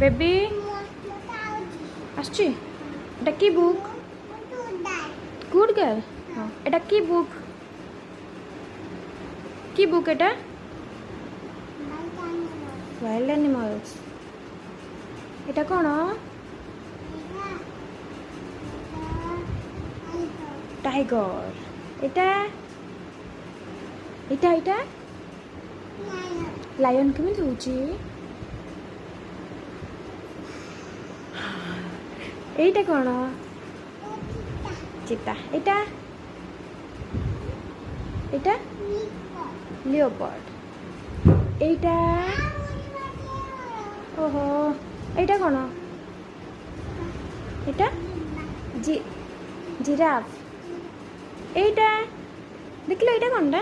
Baby আসছি। এটা কি বুক? Good girl. এটা কি বুক? কি বুক এটা? Wild animals. এটা কোন? টাইগর। এটা এটা এটা ଲାୟନ୍ କେମିତି ହଉଛି? এইটা କ'ଣ? ଚିତା। ଏଇଟା ଏଇଟା লিওপার্ড। এইটা ওহো এইটা କ'ଣ? এটা জিরাফ। এইটা ଦେଖିଲ এইটা কোনটা?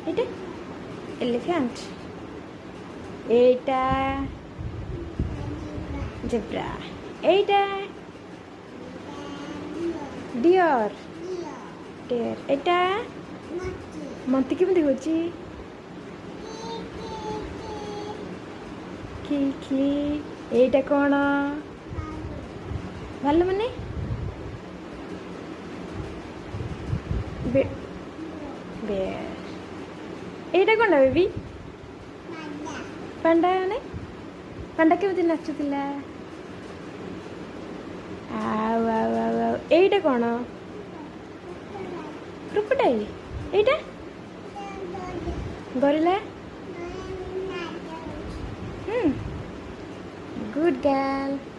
এইটা এলিফ্যান্ট। এইটা জেব্রা। এইটা ডিয়র। ডিয়র। এটা মন্তি কেମିତି হଉଛି? কি কি। এইটা କ'ଣ? ভালো মানে বেয়ার। এইଟା କ'ଣଟା ବେବି? ପାଣ୍ଡା ମାନେ ପାଣ୍ଡା କେମିତି ନାଚୁଥିଲା? ଆଉ ଆଉ ଆଉ ଆଉ এইটা କ'ଣ? କ୍ରୋକୋଡାଇଲ୍। এইটা ଗରିଲା। Good girl.